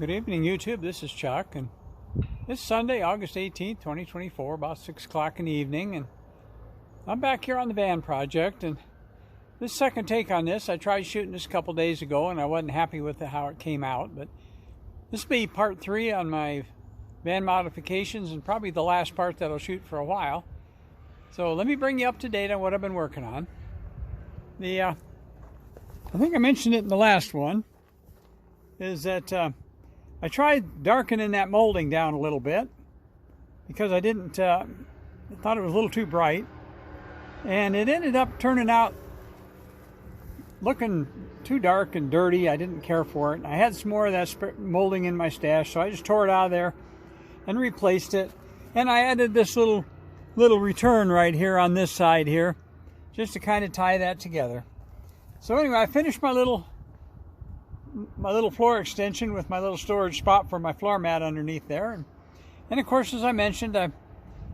Good evening, YouTube. This is Chuck, and it's Sunday, August 18th, 2024, about 6 o'clock in the evening, and I'm back here on the van project, and this second take on this, I tried shooting this a couple days ago, and I wasn't happy with how it came out, but this will be part 3 on my van modifications, and probably the last part that I'll shoot for a while. So let me bring you up to date on what I've been working on. I think I mentioned it in the last one, is that I tried darkening that molding down a little bit because I didn't, thought it was a little too bright, and it ended up turning out looking too dark and dirty. I didn't care for it. I had some more of that molding in my stash, so I just tore it out of there and replaced it, and I added this little return right here on this side here just to kind of tie that together. So anyway, I finished my little floor extension with my little storage spot for my floor mat underneath there, and of course, as I mentioned, I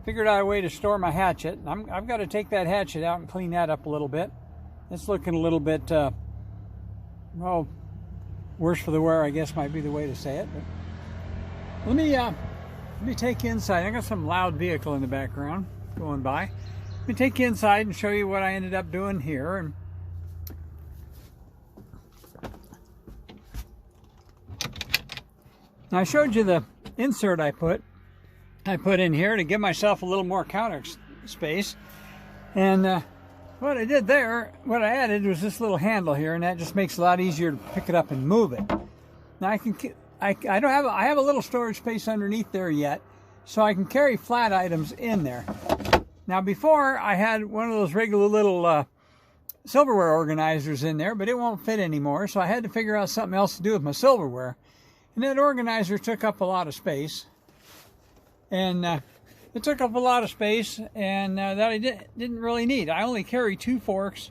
figured out a way to store my hatchet. I've got to take that hatchet out and clean that up a little bit. It's looking a little bit well, worse for the wear, I guess might be the way to say it. But let me take you inside. I got some loud vehicle in the background going by. Let me take you inside and show you what I ended up doing here. And now I showed you the insert I put in here to give myself a little more counter space, and what I did there, what I added was this little handle here, and that just makes it a lot easier to pick it up and move it. Now I have a little storage space underneath there yet, so I can carry flat items in there. Now before I had one of those regular little silverware organizers in there, but it won't fit anymore, so I had to figure out something else to do with my silverware. And that organizer took up a lot of space, and it took up a lot of space, and that I didn't really need. I only carry 2 forks,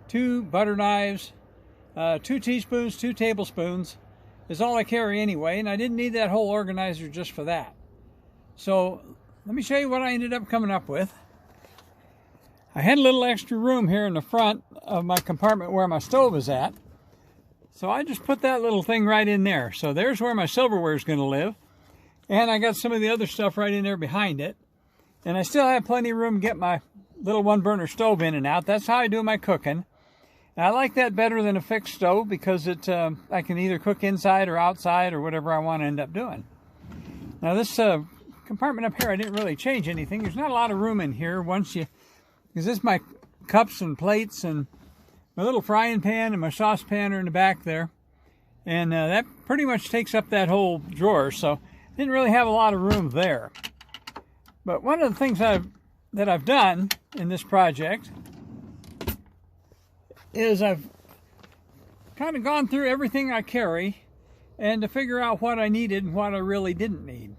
2 butter knives, 2 teaspoons, 2 tablespoons is all I carry anyway, and I didn't need that whole organizer just for that. So let me show you what I ended up coming up with. I had a little extra room here in the front of my compartment where my stove is at. So I just put that little thing right in there. So there's where my silverware is going to live. And I got some of the other stuff right in there behind it. And I still have plenty of room to get my little 1-burner stove in and out. That's how I do my cooking. And I like that better than a fixed stove because I can either cook inside or outside or whatever I want to end up doing. Now this compartment up here, I didn't really change anything. There's not a lot of room in here because this is my cups and plates, and my little frying pan and my saucepan are in the back there, and that pretty much takes up that whole drawer, so didn't really have a lot of room there. But one of the things that I've done in this project is I've kind of gone through everything I carry and to figure out what I needed and what I really didn't need.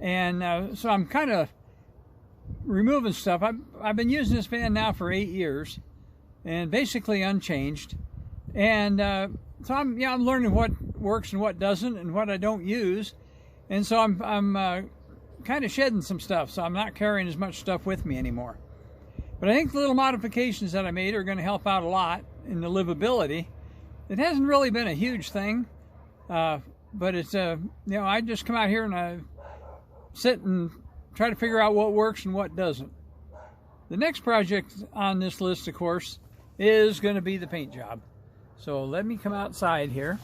And so I'm kind of removing stuff. I've been using this van now for 8 years, and basically unchanged. And so I'm learning what works and what doesn't, and what I don't use. And so I'm kind of shedding some stuff, so I'm not carrying as much stuff with me anymore. But I think the little modifications that I made are going to help out a lot in the livability. It hasn't really been a huge thing, but it's I just come out here and I sit and try to figure out what works and what doesn't. The next project on this list, of course, is going to be the paint job. So let me come outside here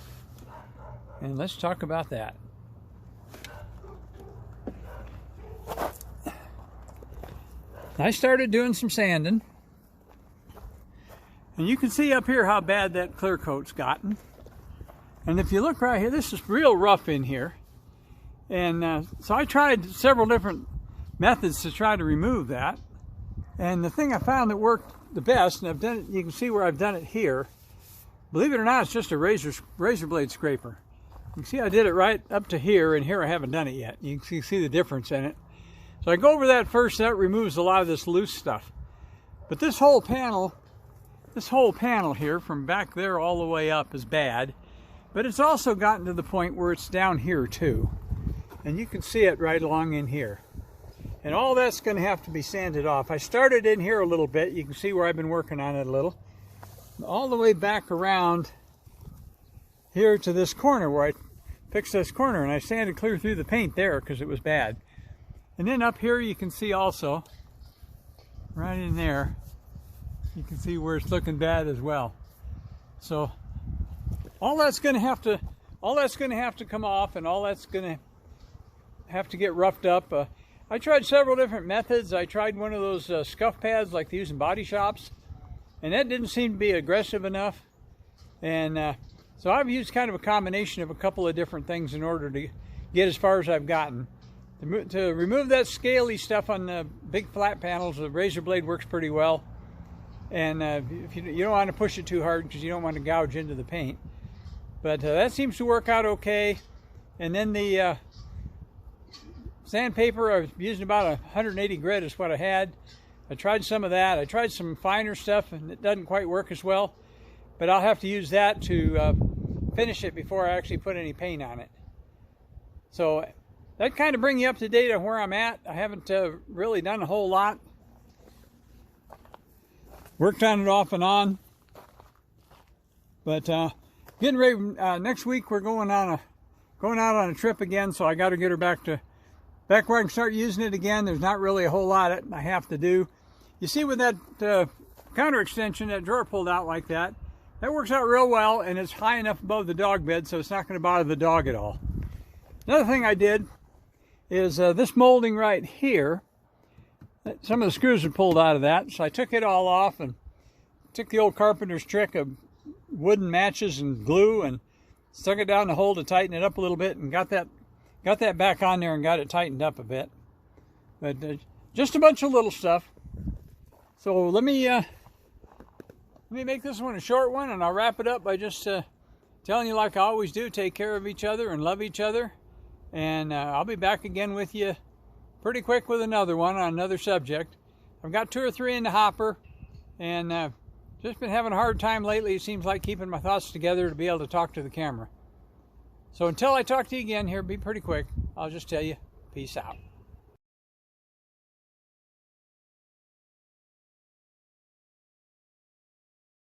and let's talk about that. I started doing some sanding, and you can see up here how bad that clear coat's gotten. And if you look right here, this is real rough in here. And so I tried several different methods to try to remove that. And the thing I found that worked the best, and I've done it, you can see where I've done it here. Believe it or not, it's just a razor blade scraper. You can see I did it right up to here, and here I haven't done it yet. You can see the difference in it. So I go over that first, that removes a lot of this loose stuff. But this whole panel here from back there all the way up is bad. But it's also gotten to the point where it's down here too. And you can see it right along in here. And all that's going to have to be sanded off. I started in here a little bit. You can see where I've been working on it a little. All the way back around here to this corner where I fix this corner, and I sanded clear through the paint there because it was bad. And then up here you can see also, right in there, you can see where it's looking bad as well. So all that's going to have to come off, and all that's going to have to get roughed up. I tried several different methods. I tried one of those scuff pads like they use in body shops, and that didn't seem to be aggressive enough. And so I've used kind of a combination of a couple of different things in order to get as far as I've gotten. To remove that scaly stuff on the big flat panels, the razor blade works pretty well. And if you don't want to push it too hard because you don't want to gouge into the paint. But that seems to work out okay. And then the sandpaper, I was using about 180 grit is what I had. I tried some of that. I tried some finer stuff, and it doesn't quite work as well. But I'll have to use that to finish it before I actually put any paint on it. So that kind of brings you up to date on where I'm at. I haven't really done a whole lot. Worked on it off and on. But getting ready. Next week we're going out on a trip again, so I got to get her back where I can start using it again. There's not really a whole lot I have to do. You see, with that counter extension, that drawer pulled out like that, that works out real well, and it's high enough above the dog bed, so it's not going to bother the dog at all. Another thing I did is this molding right here. Some of the screws are pulled out of that, so I took it all off and took the old carpenter's trick of wooden matches and glue and stuck it down the hole to tighten it up a little bit, and got that back on there and got it tightened up a bit. But just a bunch of little stuff. So let me make this one a short one, and I'll wrap it up by just telling you, like I always do, take care of each other and love each other. And I'll be back again with you pretty quick with another one on another subject. I've got 2 or 3 in the hopper, and just been having a hard time lately. It seems like keeping my thoughts together to be able to talk to the camera. So until I talk to you again here, be pretty quick. I'll just tell you, peace out.